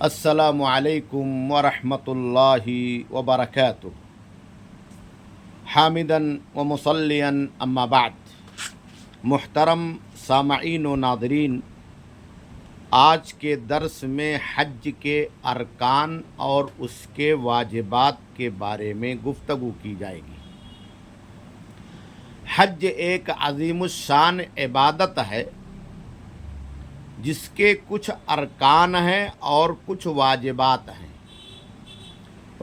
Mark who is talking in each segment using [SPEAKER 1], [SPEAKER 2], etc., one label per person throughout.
[SPEAKER 1] السلام علیکم ورحمۃ اللہ وبرکاتہ۔ حامداً و مصلیاً اما بعد، محترم سامعین و ناظرین، آج کے درس میں حج کے ارکان اور اس کے واجبات کے بارے میں گفتگو کی جائے گی۔ حج ایک عظیم الشان عبادت ہے جس کے کچھ ارکان ہیں اور کچھ واجبات ہیں۔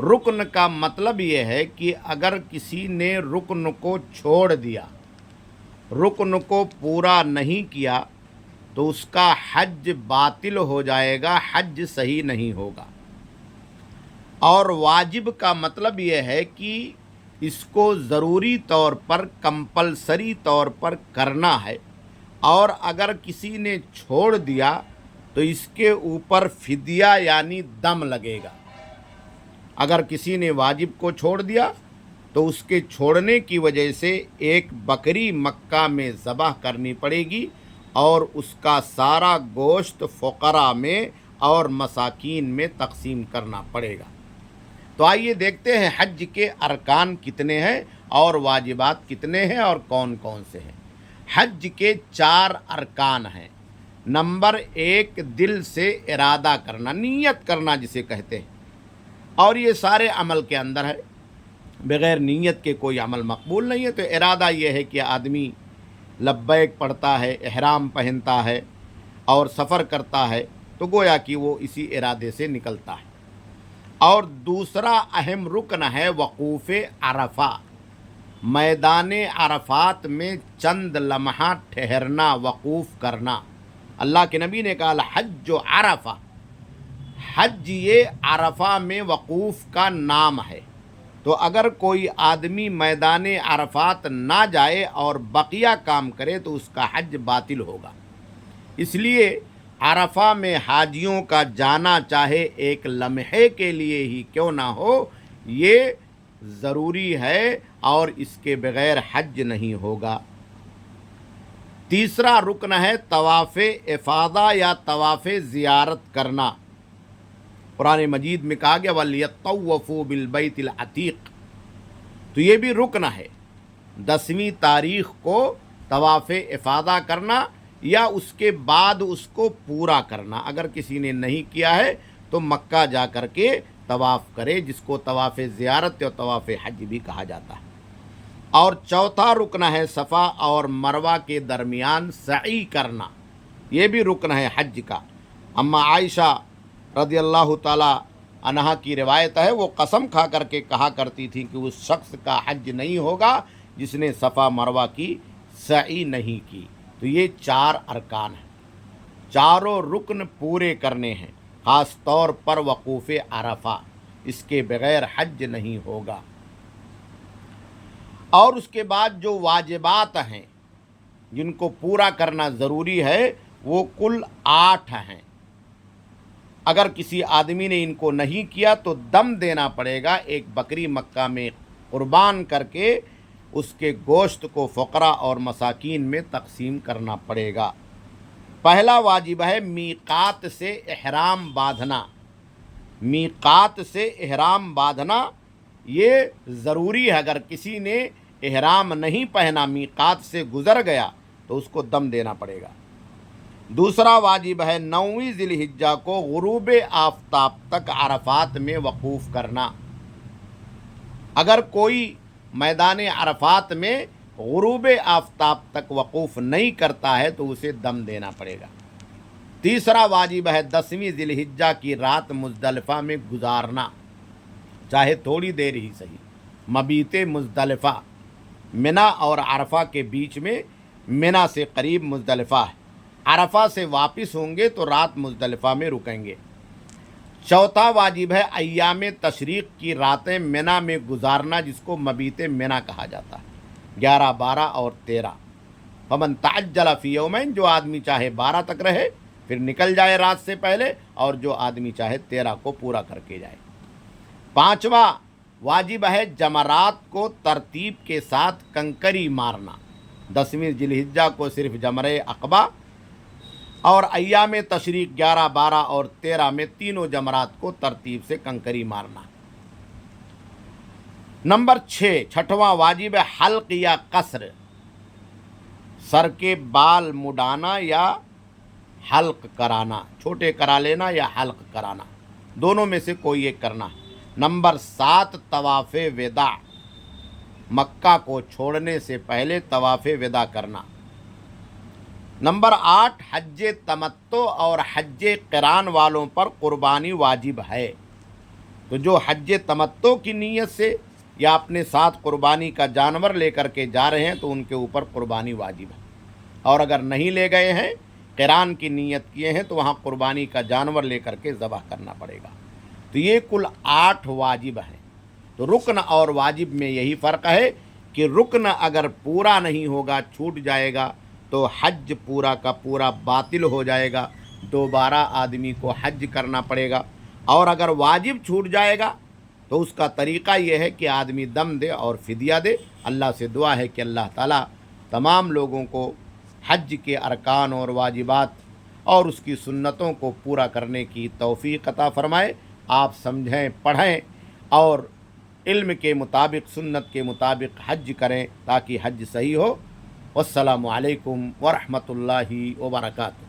[SPEAKER 1] رکن کا مطلب یہ ہے کہ اگر کسی نے رکن کو چھوڑ دیا، رکن کو پورا نہیں کیا تو اس کا حج باطل ہو جائے گا، حج صحیح نہیں ہوگا۔ اور واجب کا مطلب یہ ہے کہ اس کو ضروری طور پر، کمپلسری طور پر کرنا ہے، اور اگر کسی نے چھوڑ دیا تو اس کے اوپر فدیہ یعنی دم لگے گا۔ اگر کسی نے واجب کو چھوڑ دیا تو اس کے چھوڑنے کی وجہ سے ایک بکری مکہ میں ذبح کرنی پڑے گی اور اس کا سارا گوشت فقراء میں اور مساکین میں تقسیم کرنا پڑے گا۔ تو آئیے دیکھتے ہیں حج کے ارکان کتنے ہیں اور واجبات کتنے ہیں اور کون کون سے ہیں۔ حج کے 4 ارکان ہیں۔ نمبر 1، دل سے ارادہ کرنا، نیت کرنا جسے کہتے ہیں، اور یہ سارے عمل کے اندر ہے۔ بغیر نیت کے کوئی عمل مقبول نہیں ہے۔ تو ارادہ یہ ہے کہ آدمی لبیک پڑھتا ہے، احرام پہنتا ہے اور سفر کرتا ہے تو گویا کہ وہ اسی ارادے سے نکلتا ہے۔ اور دوسرا اہم رکن ہے وقوف عرفہ، میدان عرفات میں چند لمحہ ٹھہرنا، وقوف کرنا۔ اللہ کے نبی نے کہا الحج عرفہ، حج یہ عرفہ میں وقوف کا نام ہے۔ تو اگر کوئی آدمی میدان عرفات نہ جائے اور بقیہ کام کرے تو اس کا حج باطل ہوگا۔ اس لیے عرفہ میں حاجیوں کا جانا چاہے ایک لمحے کے لیے ہی کیوں نہ ہو، یہ ضروری ہے اور اس کے بغیر حج نہیں ہوگا۔ تیسرا رکن ہے طواف افاضہ یا طواف زیارت کرنا۔ قرآن مجید میں کہا گیا وَلْيَطَّوَّفُوا بِالْبَيْتِ الْعَتِيقِ، تو یہ بھی رکن ہے۔ 10ویں تاریخ کو طواف افاضہ کرنا یا اس کے بعد اس کو پورا کرنا۔ اگر کسی نے نہیں کیا ہے تو مکہ جا کر کے طواف کرے، جس کو طواف زیارت اور طواف حج بھی کہا جاتا ہے۔ اور چوتھا رکن ہے صفا اور مروہ کے درمیان سعی کرنا، یہ بھی رکن ہے حج کا۔ اما عائشہ رضی اللہ تعالی عنہا کی روایت ہے، وہ قسم کھا کر کے کہا کرتی تھی کہ اس شخص کا حج نہیں ہوگا جس نے صفا مروہ کی سعی نہیں کی۔ تو یہ 4 ارکان ہیں، چاروں رکن پورے کرنے ہیں، خاص طور پر وقوف عرفہ، اس کے بغیر حج نہیں ہوگا۔ اور اس کے بعد جو واجبات ہیں جن کو پورا کرنا ضروری ہے وہ کل 8 ہیں۔ اگر کسی آدمی نے ان کو نہیں کیا تو دم دینا پڑے گا، ایک بکری مکہ میں قربان کر کے اس کے گوشت کو فقراء اور مساکین میں تقسیم کرنا پڑے گا۔ پہلا واجب ہے میقات سے احرام باندھنا۔ میقات سے احرام باندھنا یہ ضروری ہے۔ اگر کسی نے احرام نہیں پہنا، میقات سے گزر گیا تو اس کو دم دینا پڑے گا۔ دوسرا واجب ہے 9ویں ذی الحجہ کو غروب آفتاب تک عرفات میں وقوف کرنا۔ اگر کوئی میدان عرفات میں غروب آفتاب تک وقوف نہیں کرتا ہے تو اسے دم دینا پڑے گا۔ تیسرا واجب ہے 10ویں ذی الحجہ کی رات مزدلفہ میں گزارنا، چاہے تھوڑی دیر ہی صحیح۔ مبیت مزدلفہ، منی اور عرفہ کے بیچ میں، منی سے قریب مزدلفہ ہے۔ عرفہ سے واپس ہوں گے تو رات مزدلفہ میں رکیں گے۔ چوتھا واجب ہے ایام تشریق کی راتیں منی میں گزارنا، جس کو مبیت منی کہا جاتا ہے، 11، 12 اور 13۔ فمن تعجل فی یومین، جو آدمی چاہے 12 تک رہے پھر نکل جائے رات سے پہلے، اور جو آدمی چاہے 13 کو پورا کر کے جائے۔ پانچواں واجب ہے جمرات کو ترتیب کے ساتھ کنکری مارنا۔ 10ویں ذی الحجہ کو صرف جمرہ عقبہ، اور ایام تشریق 11, 12 اور 13 میں تینوں جمرات کو ترتیب سے کنکری مارنا۔ نمبر 6، چھٹواں واجب ہے حلق یا قصر، سر کے بال مڈانا یا حلق کرانا، چھوٹے کرا لینا یا حلق کرانا، دونوں میں سے کوئی ایک کرنا۔ نمبر 7، طواف وداع، مکہ کو چھوڑنے سے پہلے طواف وداع کرنا۔ نمبر 8، حج تمتع اور حج قران والوں پر قربانی واجب ہے، تو جو حج تمتع کی نیت سے یا اپنے ساتھ قربانی کا جانور لے کر کے جا رہے ہیں تو ان کے اوپر قربانی واجب ہے، اور اگر نہیں لے گئے ہیں، قران کی نیت کیے ہیں، تو وہاں قربانی کا جانور لے کر کے ذبح کرنا پڑے گا۔ تو یہ کل 8 واجب ہیں۔ تو رکن اور واجب میں یہی فرق ہے کہ رکن اگر پورا نہیں ہوگا، چھوٹ جائے گا، تو حج پورا کا پورا باطل ہو جائے گا، دوبارہ آدمی کو حج کرنا پڑے گا۔ اور اگر واجب چھوٹ جائے گا تو اس کا طریقہ یہ ہے کہ آدمی دم دے اور فدیہ دے۔ اللہ سے دعا ہے کہ اللہ تعالیٰ تمام لوگوں کو حج کے ارکان اور واجبات اور اس کی سنتوں کو پورا کرنے کی توفیق عطا فرمائے۔ آپ سمجھیں، پڑھیں اور علم کے مطابق، سنت کے مطابق حج کریں تاکہ حج صحیح ہو۔ والسلام علیکم ورحمۃ اللہ وبرکاتہ۔